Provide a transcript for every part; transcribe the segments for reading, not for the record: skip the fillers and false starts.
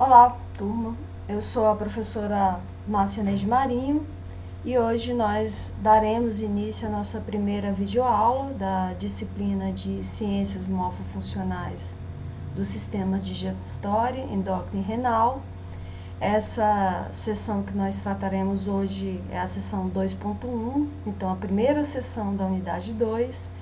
Olá, turma. Eu sou a professora Márcia Neide Marinho e hoje nós daremos início à nossa primeira videoaula da disciplina de Ciências Morfofuncionais dos Sistemas Digestório, Endócrino e Renal. Essa sessão que nós trataremos hoje é a sessão 2.1, então a primeira sessão da unidade 2,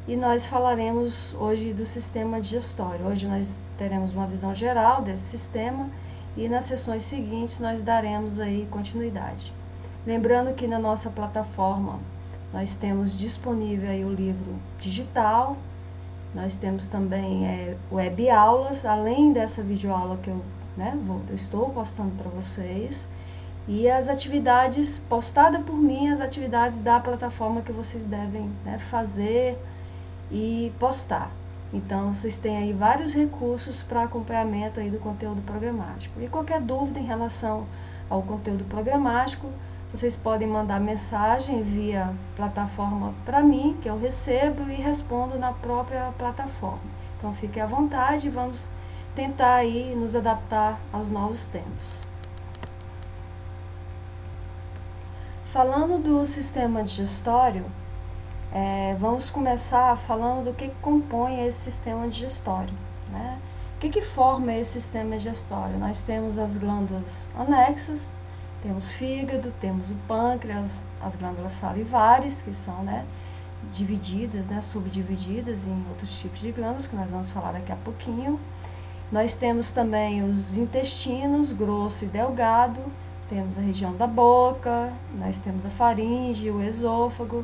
e nós falaremos hoje do sistema digestório. Hoje nós teremos uma visão geral desse sistema e nas sessões seguintes nós daremos aí continuidade. Lembrando que na nossa plataforma nós temos disponível aí o livro digital, nós temos também web aulas, além dessa videoaula que eu estou postando para vocês, e as atividades postadas por mim, as atividades da plataforma que vocês devem fazer e postar. Então, vocês têm aí vários recursos para acompanhamento aí do conteúdo programático. E qualquer dúvida em relação ao conteúdo programático, vocês podem mandar mensagem via plataforma para mim, que eu recebo e respondo na própria plataforma. Então, fique à vontade e vamos tentar aí nos adaptar aos novos tempos. Falando do sistema digestório, vamos começar falando do que compõe esse sistema digestório, né? O que forma esse sistema digestório? Nós temos as glândulas anexas, temos fígado, temos o pâncreas, as glândulas salivares, que são divididas, subdivididas em outros tipos de glândulas, que nós vamos falar daqui a pouquinho. Nós temos também os intestinos, grosso e delgado, temos a região da boca, nós temos a faringe, o esôfago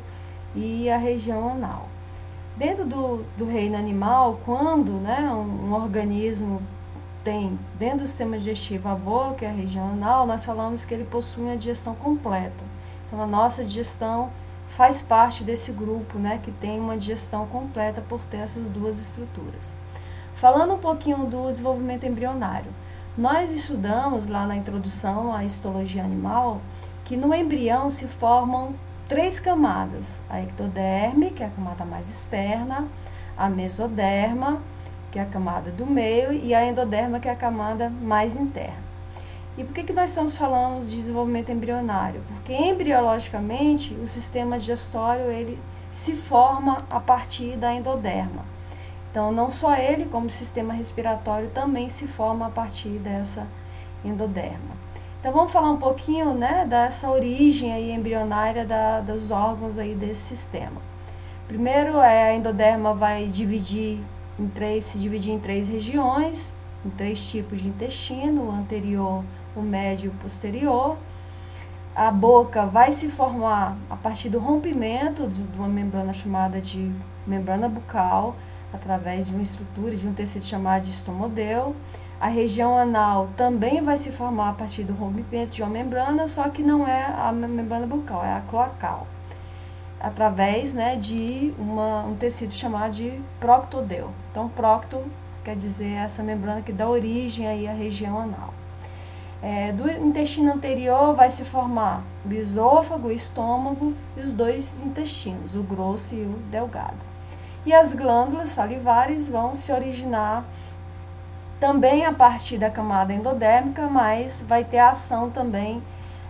e a região anal. Dentro do reino animal, quando um organismo tem dentro do sistema digestivo a boca e a região anal, nós falamos que ele possui uma digestão completa. Então, a nossa digestão faz parte desse grupo, que tem uma digestão completa por ter essas duas estruturas. Falando um pouquinho do desenvolvimento embrionário, nós estudamos lá na introdução à histologia animal que no embrião se formam 3 camadas: a ectoderme, que é a camada mais externa, a mesoderma, que é a camada do meio, e a endoderma, que é a camada mais interna. E por que nós estamos falando de desenvolvimento embrionário? Porque embriologicamente o sistema digestório ele se forma a partir da endoderma. Então, não só ele, como o sistema respiratório também se forma a partir dessa endoderma. Então, vamos falar um pouquinho dessa origem aí embrionária dos órgãos aí desse sistema. Primeiro, a endoderma vai se dividir em 3 regiões, em 3 tipos de intestino: o anterior, o médio e o posterior. A boca vai se formar a partir do rompimento de uma membrana chamada de membrana bucal, através de uma estrutura de um tecido chamado de estomodeu. A região anal também vai se formar a partir do rompimento de uma membrana, só que não é a membrana bucal, é a cloacal, através de um tecido chamado de proctodeu. Então, procto quer dizer essa membrana que dá origem aí à região anal. Do intestino anterior vai se formar o esôfago, o estômago e os 2 intestinos, o grosso e o delgado. E as glândulas salivares vão se originar também a partir da camada endodérmica, mas vai ter a ação também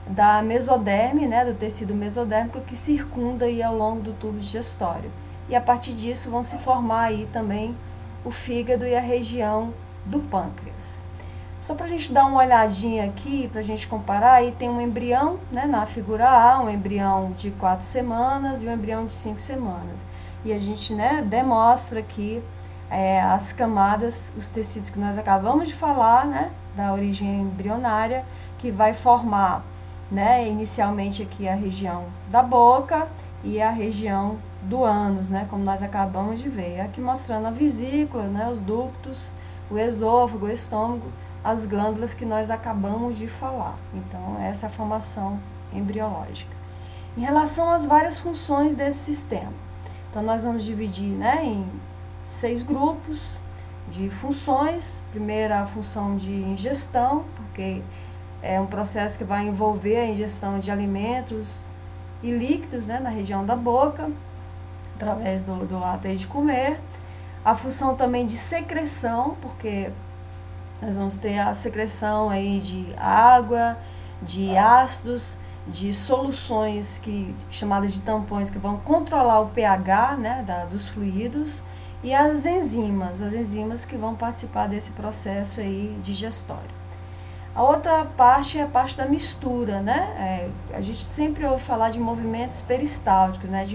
da mesoderme, do tecido mesodérmico que circunda aí ao longo do tubo digestório. E a partir disso vão se formar aí também o fígado e a região do pâncreas. Só para a gente dar uma olhadinha aqui, para a gente comparar, aí tem um embrião, na figura A, um embrião de 4 semanas e um embrião de 5 semanas. E a gente demonstra que as camadas, os tecidos que nós acabamos de falar, da origem embrionária, que vai formar inicialmente aqui a região da boca e a região do ânus, como nós acabamos de ver. Aqui mostrando a vesícula, os ductos, o esôfago, o estômago, as glândulas que nós acabamos de falar. Então, essa é a formação embriológica. Em relação às várias funções desse sistema, então nós vamos dividir em 6 grupos de funções. Primeiro, a função de ingestão, porque é um processo que vai envolver a ingestão de alimentos e líquidos na região da boca, através do ato de comer. A função também de secreção, porque Nós vamos ter a secreção aí de água, de ácidos, de soluções chamadas de tampões, que vão controlar o pH, né, dos fluidos, e as enzimas que vão participar desse processo aí digestório. A outra parte é a parte da mistura, né? A gente sempre ouve falar de movimentos peristálticos, né?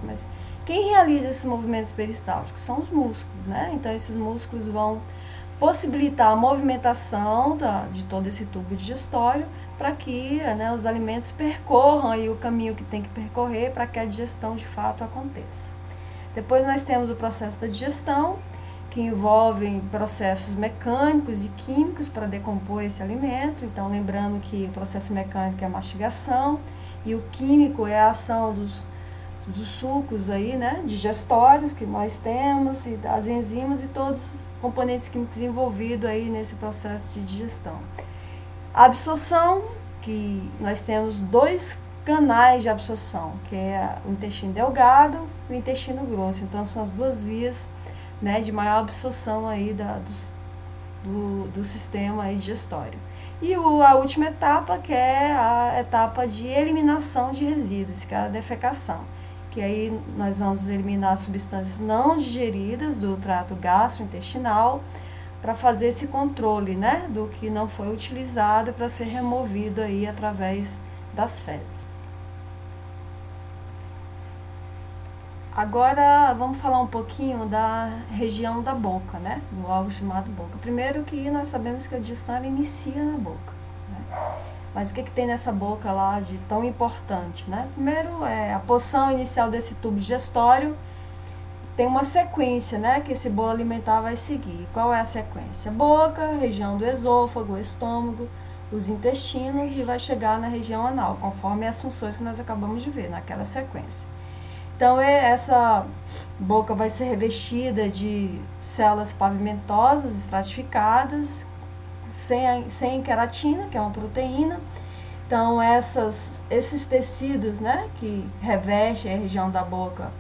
Mas quem realiza esses movimentos peristálticos são os músculos, né? Então esses músculos vão possibilitar a movimentação de todo esse tubo digestório para que, né, os alimentos percorram aí o caminho que tem que percorrer para que a digestão de fato aconteça. Depois nós temos o processo da digestão, que envolve processos mecânicos e químicos para decompor esse alimento. Então, lembrando que o processo mecânico é a mastigação e o químico é a ação dos sucos aí, né, digestórios que nós temos, e as enzimas e todos os componentes químicos envolvidos aí nesse processo de digestão. A absorção, que nós temos 2 canais de absorção, que é o intestino delgado e o intestino grosso. Então, são as 2 vias, né, de maior absorção aí do sistema aí digestório. E a última etapa, que é a etapa de eliminação de resíduos, que é a defecação, que aí nós vamos eliminar substâncias não digeridas do trato gastrointestinal para fazer esse controle, né, do que não foi utilizado para ser removido aí através das fezes. Agora vamos falar um pouquinho da região da boca, né? Do algo chamado boca. Primeiro que nós sabemos que a digestão ela inicia na boca, né? Mas o que tem nessa boca lá de tão importante, né? Primeiro é a porção inicial desse tubo digestório, tem uma sequência, né? Que esse bolo alimentar vai seguir. Qual é a sequência? Boca, região do esôfago, estômago, os intestinos e vai chegar na região anal, conforme as funções que nós acabamos de ver naquela sequência. Então, essa boca vai ser revestida de células pavimentosas estratificadas, sem queratina, que é uma proteína. Então, esses tecidos, né, que revestem a região da boca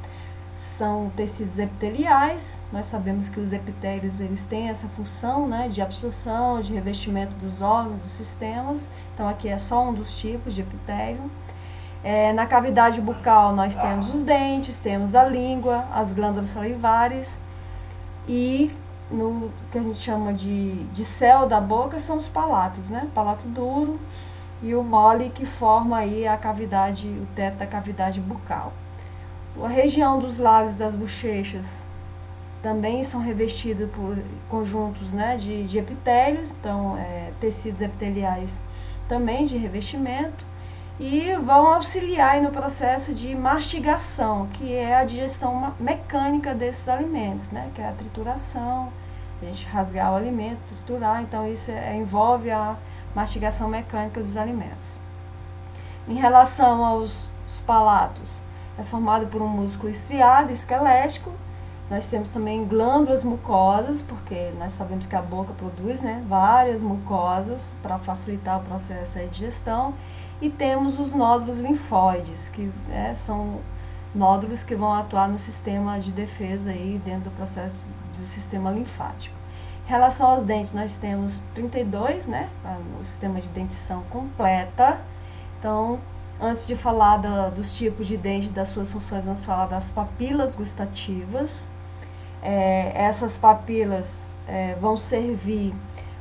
são tecidos epiteliais. Nós sabemos que os epitélios eles têm essa função, né, de absorção, de revestimento dos órgãos, dos sistemas. Então, aqui é só um dos tipos de epitélio. Na cavidade bucal nós temos os dentes, temos a língua, as glândulas salivares e no que a gente chama de céu da boca são os palatos, né? O palato duro e o mole que forma aí a cavidade, o teto da cavidade bucal. A região dos lábios, das bochechas também são revestidas por conjuntos, né, de epitélios, então tecidos epiteliais também de revestimento. E vão auxiliar aí no processo de mastigação, que é a digestão mecânica desses alimentos, né? Que é a trituração, a gente rasgar o alimento, triturar, então isso envolve a mastigação mecânica dos alimentos. Em relação aos palatos, é formado por um músculo estriado, esquelético. Nós temos também glândulas mucosas, porque nós sabemos que a boca produz, né, várias mucosas para facilitar o processo de digestão. E temos os nódulos linfóides, que são nódulos que vão atuar no sistema de defesa aí dentro do processo do sistema linfático. Em relação aos dentes, nós temos 32, né, o sistema de dentição completa. Então, antes de falar dos tipos de dente e das suas funções, vamos falar das papilas gustativas. Essas papilas vão servir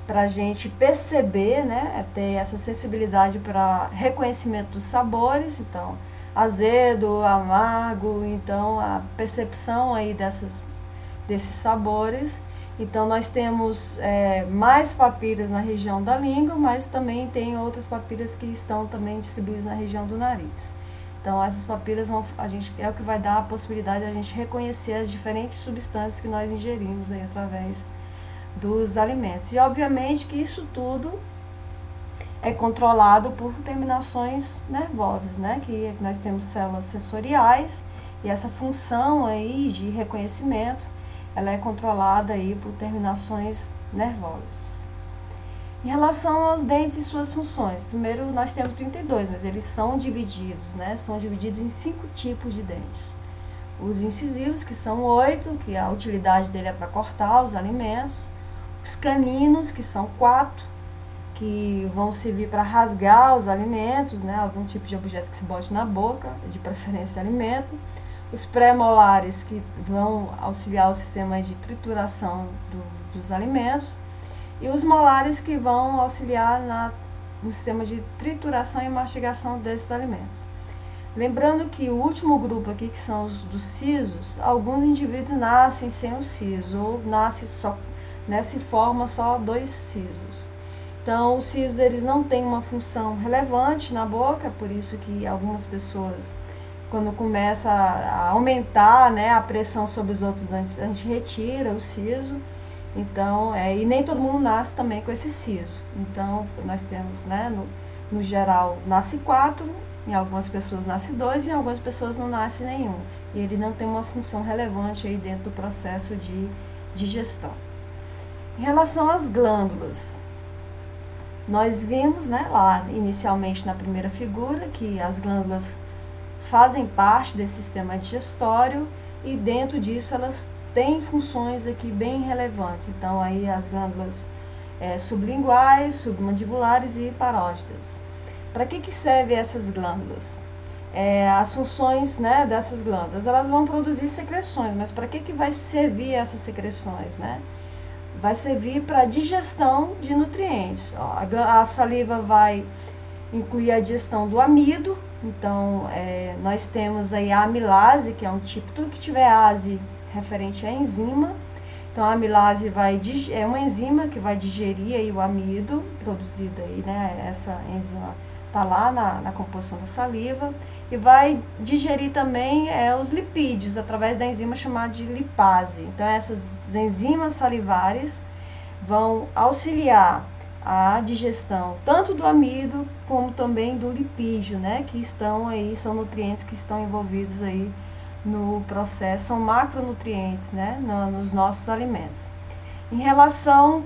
para a gente perceber, né, ter essa sensibilidade para reconhecimento dos sabores, então azedo, amargo, então a percepção aí desses sabores. Então nós temos mais papilas na região da língua, mas também tem outras papilas que estão também distribuídas na região do nariz. Então essas papilas é o que vai dar a possibilidade de a gente reconhecer as diferentes substâncias que nós ingerimos aí através dos alimentos. E obviamente que isso tudo é controlado por terminações nervosas, né? Que nós temos células sensoriais e essa função aí de reconhecimento, ela é controlada aí por terminações nervosas. Em relação aos dentes e suas funções, primeiro nós temos 32, mas eles são divididos, né? São divididos em 5 tipos de dentes. Os incisivos, que são 8, que a utilidade dele é para cortar os alimentos. os caninos, que são 4, que vão servir para rasgar os alimentos, né, algum tipo de objeto que se bote na boca, de preferência alimento. Os pré-molares, que vão auxiliar o sistema de trituração dos alimentos. E os molares, que vão auxiliar no sistema de trituração e mastigação desses alimentos. Lembrando que o último grupo aqui, que são os dos sisos, alguns indivíduos nascem sem o siso, ou nascem só, né, se forma só 2 sisos. Então, os sisos, eles não têm uma função relevante na boca, por isso que algumas pessoas, quando começa a aumentar, né, a pressão sobre os outros dentes, a gente retira o siso. Então, e nem todo mundo nasce também com esse siso. Então, nós temos, né, no geral, nasce 4, em algumas pessoas nasce 2, e em algumas pessoas não nasce nenhum. E ele não tem uma função relevante aí dentro do processo de digestão. Em relação às glândulas, nós vimos, né, lá inicialmente na primeira figura, que as glândulas fazem parte desse sistema digestório, e dentro disso elas têm funções aqui bem relevantes. Então, aí as glândulas sublinguais, submandibulares e parótidas. Para que servem essas glândulas? As funções, né, dessas glândulas, elas vão produzir secreções, mas para que vai servir essas secreções, né? Vai servir para digestão de nutrientes. A saliva vai incluir a digestão do amido. Então, nós temos aí a amilase, que é um tipo, tudo que tiver ase referente à enzima. Então, a amilase é uma enzima que vai digerir aí o amido produzido aí, né? Essa enzima está lá na composição da saliva, e vai digerir também os lipídios através da enzima chamada de lipase. Então, essas enzimas salivares vão auxiliar a digestão tanto do amido como também do lipídio, né, que estão aí, são nutrientes que estão envolvidos aí no processo, são macronutrientes, né, nos nossos alimentos. Em relação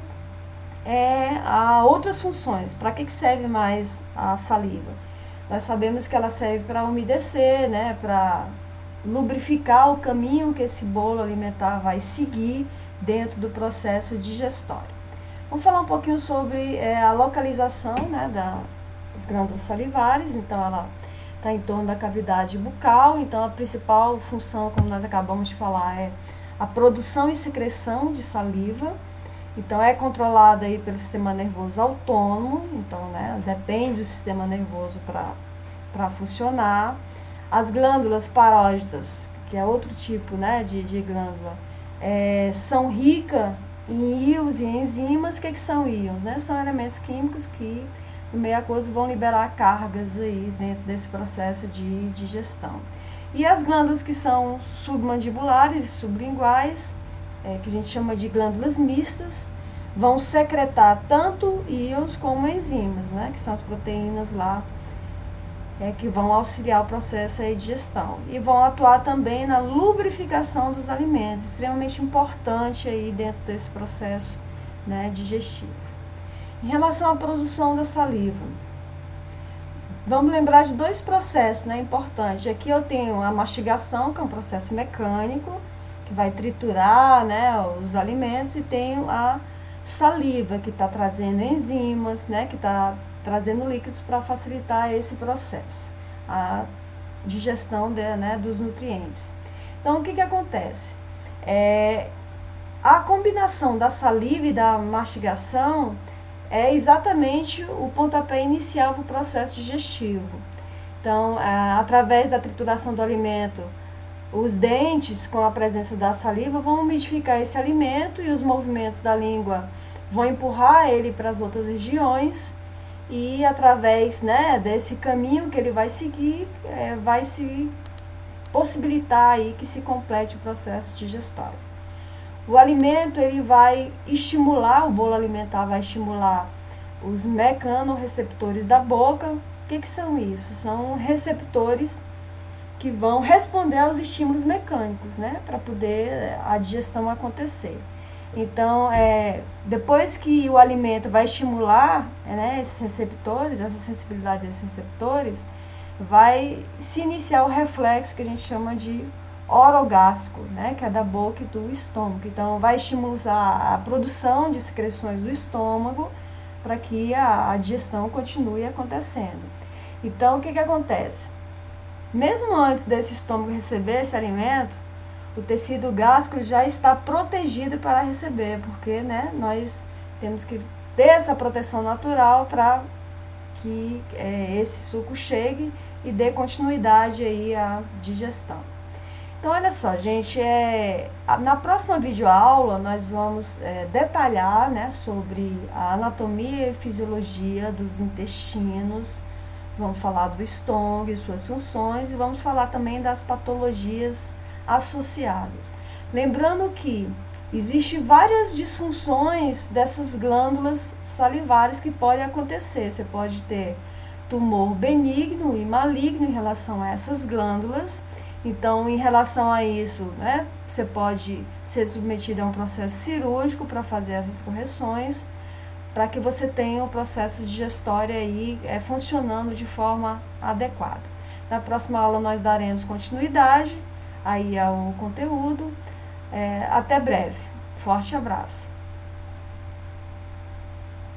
a outras funções, para que serve mais a saliva? Nós sabemos que ela serve para umedecer, né, para lubrificar o caminho que esse bolo alimentar vai seguir dentro do processo digestório. Vamos falar um pouquinho sobre a localização, né, das glândulas salivares. Então, ela está em torno da cavidade bucal. Então, a principal função, como nós acabamos de falar, é a produção e secreção de saliva. Então, é controlada aí pelo sistema nervoso autônomo. Então, né, depende do sistema nervoso para funcionar. As glândulas parótidas, que é outro tipo, né, de glândula, são ricas em íons e enzimas. O que são íons? Né? São elementos químicos que, no meio aquoso, vão liberar cargas aí dentro desse processo de digestão. E as glândulas que são submandibulares e sublinguais, que a gente chama de glândulas mistas, vão secretar tanto íons como enzimas, né? Que são as proteínas lá, que vão auxiliar o processo de digestão. E vão atuar também na lubrificação dos alimentos, extremamente importante aí dentro desse processo, né, digestivo. Em relação à produção da saliva, vamos lembrar de 2 processos, né, importantes. Aqui eu tenho a mastigação, que é um processo mecânico, que vai triturar, né, os alimentos, e tenho a saliva, que está trazendo enzimas, né, que está trazendo líquidos para facilitar esse processo, a digestão né, dos nutrientes. Então, o que acontece? A combinação da saliva e da mastigação é exatamente o pontapé inicial para o processo digestivo. Então, através da trituração do alimento, os dentes, com a presença da saliva, vão umidificar esse alimento, e os movimentos da língua vão empurrar ele para as outras regiões, e através, né, desse caminho que ele vai seguir, vai se possibilitar aí que se complete o processo digestório. O alimento, ele vai estimular, o bolo alimentar vai estimular os mecanorreceptores da boca. O que são isso? São receptores que vão responder aos estímulos mecânicos, né, para poder a digestão acontecer. Então, depois que o alimento vai estimular, né, esses receptores, essa sensibilidade desses receptores, vai se iniciar o reflexo que a gente chama de orogástrico, né, que é da boca e do estômago. Então, vai estimular a produção de secreções do estômago para que a digestão continue acontecendo. Então, o que acontece? Mesmo antes desse estômago receber esse alimento, o tecido gástrico já está protegido para receber, porque, né, nós temos que ter essa proteção natural para que esse suco chegue e dê continuidade aí à digestão. Então, olha só, gente, na próxima videoaula nós vamos detalhar, né, sobre a anatomia e fisiologia dos intestinos, vamos falar do estômago e suas funções e vamos falar também das patologias associadas. Lembrando que existem várias disfunções dessas glândulas salivares que podem acontecer. Você pode ter tumor benigno e maligno em relação a essas glândulas. Então, em relação a isso, né, você pode ser submetido a um processo cirúrgico para fazer essas correções, para que você tenha o processo digestório aí funcionando de forma adequada. Na próxima aula nós daremos continuidade aí ao conteúdo. Até breve. Forte abraço.